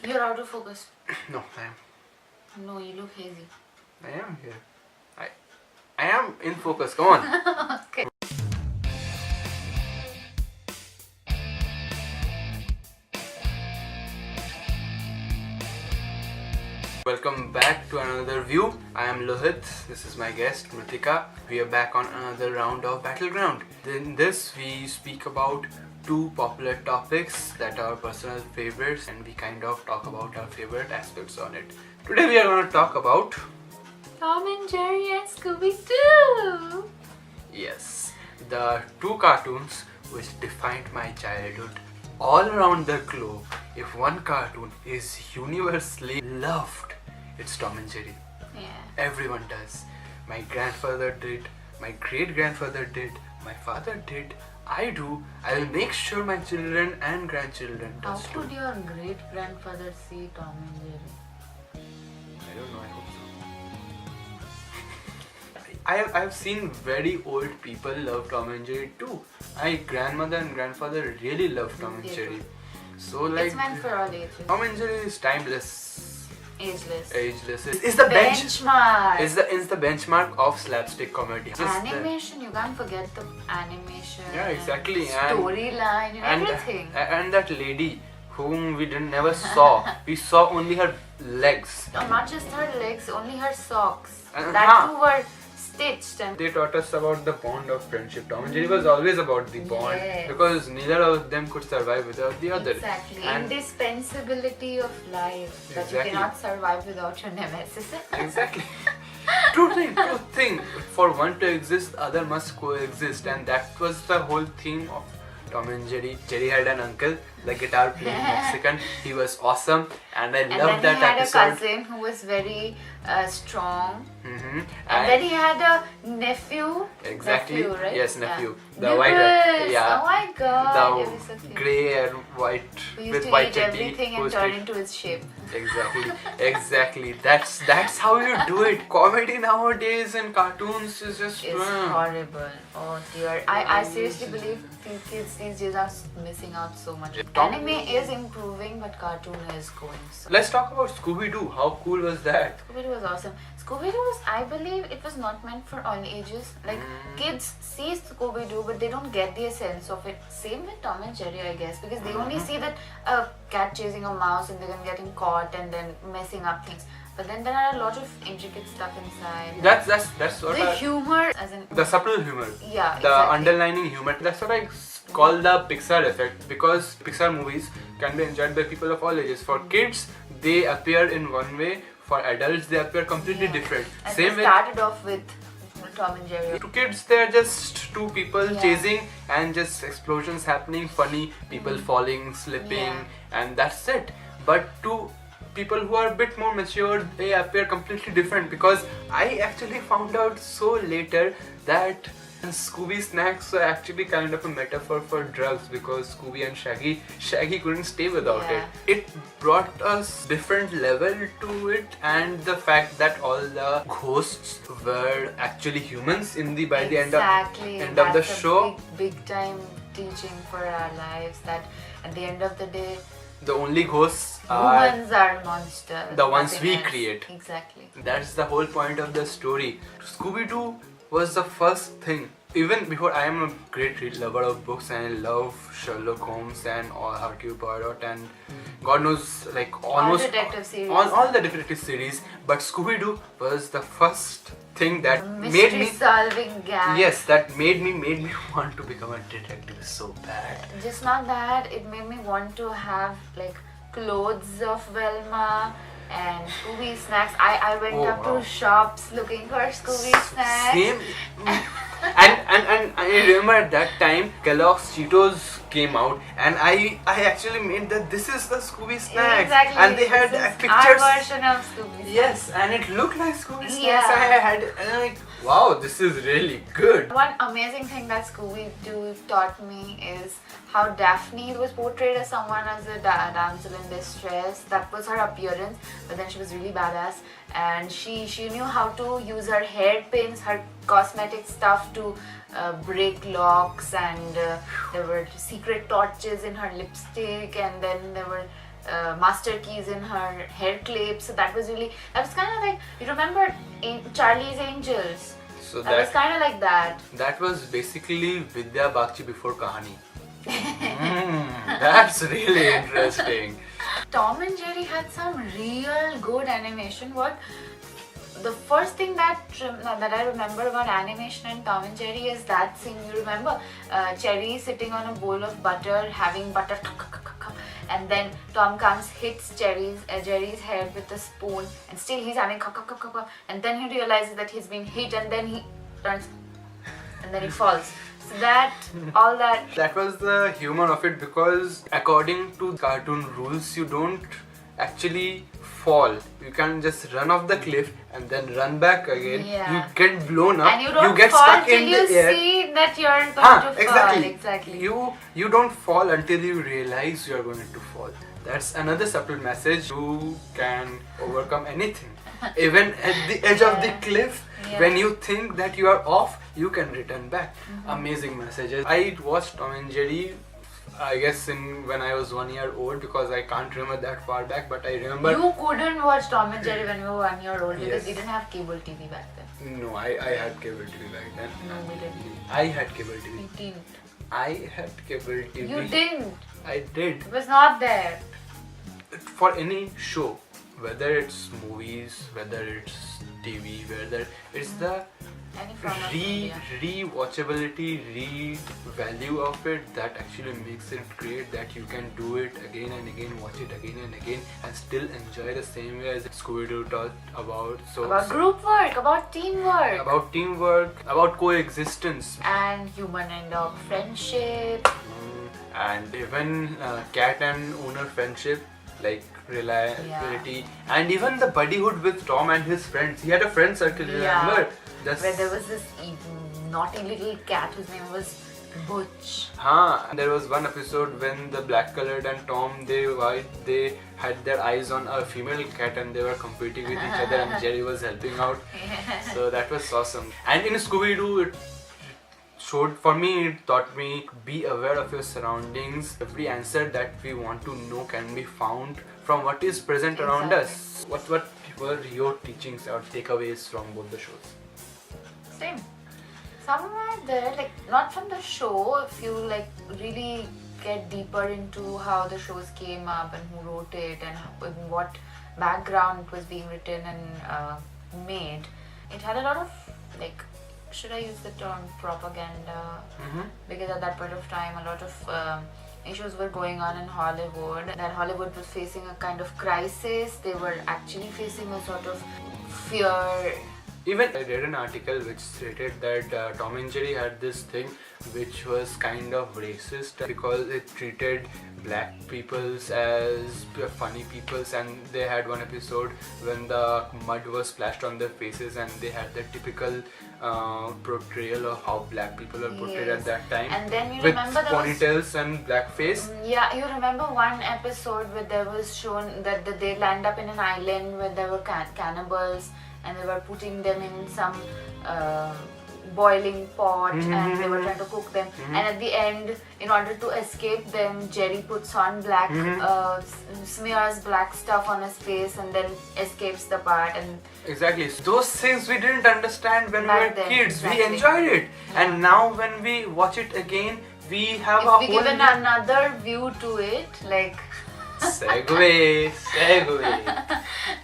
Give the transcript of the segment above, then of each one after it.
You're out of focus. No, I am. No, you look hazy. I am here. I am in focus. Come on. Okay. Welcome back to another view. I am Lohit. This is my guest Mrittika. We are back on another round of Battleground. In this, we speak about two popular topics that are personal favorites, and we kind of talk about our favorite aspects on it. Today, we are going to talk about Tom and Jerry and Scooby Doo. yes, the two cartoons which defined my childhood. All around the globe, if one cartoon is universally loved, it's Tom and Jerry. Yeah. Everyone does. My grandfather did, my great grandfather did, my father did, I do. I'll make sure my children and grandchildren How does too. could your great grandfather see Tom and Jerry? I don't know, I hope so. I've seen very old people love Tom and Jerry too. My grandmother and grandfather really love Tom and They Jerry. do. So like It's meant for all ages. Tom and Jerry is timeless. Ageless. Ageless. It's the Benchmark. It's the benchmark of slapstick comedy. Animation, you can't forget the animation. Yeah, exactly. And storyline and everything. And that lady whom we never saw. We saw only her legs. No, not just her legs, only her socks. And- That too were stitched. And They taught us about the bond of friendship. Tom and Jerry was always about the bond Yes. because neither of them could survive without the other. Exactly. And Indispensability of life. That Exactly. you cannot survive without your nemesis. exactly. True thing. For one to exist, the other must coexist, and that was the whole theme of Tom and Jerry. Jerry had an uncle, the guitar playing Mexican. He was awesome, and I And loved then he that had episode. a cousin who was very strong. Mm-hmm. And then he had a nephew. Exactly. Nephew, right? Yes, nephew. Yeah. The white. Nipples. Yeah. Oh my god. It was so The cute. grey and white We used with to white eat chutney. everything who and was turn like- into its shape. Exactly. That's how you do it. Comedy nowadays in cartoons is just It's horrible. Oh dear. I seriously believe kids these days are missing out so much. Anime is improving, but cartoon is going so. Let's talk about Scooby Doo. How cool was that? Scooby-Doo was awesome. Scooby-Doo was, I believe, it was not meant for all ages. Like, kids see Scooby-Doo, but they don't get the essence of it. Same with Tom and Jerry, I guess, because they only see that a cat chasing a mouse and then getting caught and then messing up things. But then there are a lot of intricate stuff inside. That's what The humor, as in the subtle humor. yeah, The exactly. underlining humor. That's what I call the Pixar effect, because Pixar movies can be enjoyed by people of all ages. For kids, they appear in one way. For adults, they appear completely Yeah. different. And Same it with started off with Tom and Jerry. to kids, they're just two people Yeah. chasing and just explosions happening, funny people falling, slipping, Yeah. and that's it. But to people who are a bit more mature, they appear completely different, because I actually found out so later that Scooby snacks are actually kind of a metaphor for drugs, because Scooby and Shaggy couldn't stay without Yeah. it. It brought us different level to it, and the fact that all the ghosts were actually humans in the by the end of the That's show. a big time teaching for our lives, that at the end of the day, The only ghosts are humans are monsters. the ones nothing we else. create. Exactly. That's the whole point of the story. Scooby-Doo was the first thing. Even before, I am a great lover of books, and I love Sherlock Holmes and all Hercule Poirot and God knows, like almost detective series. all the detective series. But Scooby-Doo was the first thing that made Mystery me solving gang. yes, that made me want to become a detective so bad. Just not that, it made me want to have like clothes of Velma and Scooby snacks. I went Oh, up wow. to shops looking for Scooby snacks. Same. and I remember at that time Kellogg's Cheetos came out, and I actually made that this is the Scooby snacks, Exactly. and they had This is pictures. our version of Scooby snacks. Yes, and it looked like Scooby snacks. Yeah. I had, and I'm like, wow, this is really good. One amazing thing that Scooby-Doo taught me is how Daphne was portrayed as someone as a damsel in distress. That was her appearance, but then she was really badass, and she knew how to use her hairpins, her cosmetic stuff to break locks, and there were secret torches in her lipstick, and then there were master keys in her hair clip. So that was kind of like, you remember Charlie's Angels? So That was kind of like that. That was basically Vidya Bakshi before Kahani. That's really interesting. Tom and Jerry had some real good animation. The first thing that I remember about animation in Tom and Jerry is that scene. You remember Cherry sitting on a bowl of butter, having butter, and then Tom comes, hits Jerry's head with a spoon, and still he's having and then he realizes that he's been hit, and then he turns, and then he falls. So that was the humor of it, because according to cartoon rules, you don't actually fall. You can just run off the cliff and then run back again. Yeah. You get blown up. And you don't get fall stuck till in you the air. see that you're going to fall. Exactly. You don't fall until you realize you are going to fall. That's another subtle message. You can overcome anything. Even at the edge of the cliff, when you think that you are off, you can return back. Amazing messages. I watched Tom and Jerry, I guess when I was 1 year old, because I can't remember that far back, but I remember. You couldn't watch Tom and Jerry when you were 1 year old because we didn't have cable TV back then. No, I had cable TV back then. No, we didn't. I had cable TV. We didn't. I had cable TV. You didn't. I did. It was not there. For any show, whether it's movies, whether it's TV, whether it's the Any form of media. rewatchability, value of it that actually makes it great, that you can do it again and again, watch it again and again, and still enjoy the same way as Scooby-Doo talked about. About group work, about teamwork, about coexistence, and human and dog friendship, and even cat and owner friendship, like reliability, and even the buddyhood with Tom and his friends. He had a friend circle, remember? Where there was this naughty little cat whose name was Butch. And there was one episode when the black colored and Tom, they had their eyes on a female cat and they were competing with each other, and Jerry was helping out. So that was awesome. And in Scooby-Doo, it taught me, be aware of your surroundings. Every answer that we want to know can be found from what is present around us. What were your teachings or takeaways from both the shows? Same. Somewhere there, like not from the show, if you like really get deeper into how the shows came up and who wrote it and in what background it was being written and made, it had a lot of, like, should I use the term propaganda? Because at that point of time, a lot of issues were going on in Hollywood. That Hollywood was facing a kind of crisis. They were actually facing a sort of fear. Even I read an article which stated that Tom and Jerry had this thing which was kind of racist because it treated black peoples as funny peoples, and they had one episode when the mud was splashed on their faces and they had the typical portrayal of how black people are portrayed at that time. And then you with remember ponytails and blackface. Yeah, you remember one episode where there was shown that they land up in an island where there were cannibals, and they were putting them in some boiling pot and they were trying to cook them, and at the end, in order to escape them, Jerry puts on black smears black stuff on his face and then escapes the part. And exactly, those things we didn't understand when we were kids. Exactly. We enjoyed it, and now when we watch it again, we have a whole given another view to it, like segue.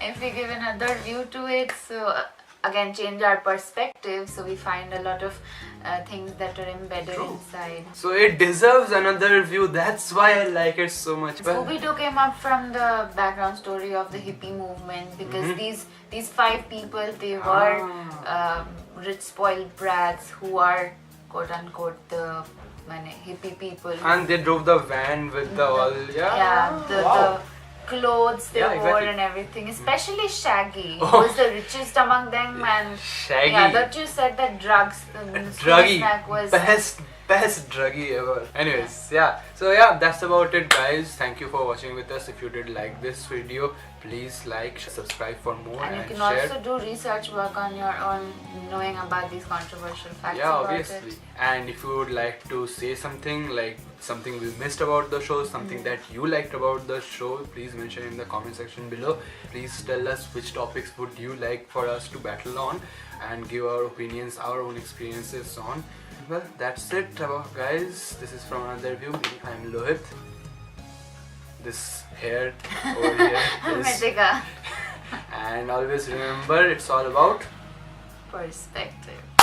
If we give another view to it, so again change our perspective, so we find a lot of things that are embedded inside. So it deserves another view. That's why I like it so much. Scooby-Doo came up from the background story of the hippie movement, because these 5 people, they were rich spoiled brats who are quote unquote the hippie people, and they drove the van with the clothes they wore and everything, especially Shaggy, who was the richest among them. And Shaggy, that you said that druggy snack was best druggy ever. Anyways, so that's about it, guys. Thank you for watching with us. If you did like this video, please like, subscribe for more, and you can share. also do research work on your own, knowing about these controversial facts. Obviously. And if you would like to say something, like something we missed about the show, something that you liked about the show, please mention in the comment section below. Please tell us which topics would you like for us to battle on and give our opinions, our own experiences on. Well, that's it guys. This is from another view. I'm Lohit. This hair over here is Mrittika. and always remember, it's all about Perspective.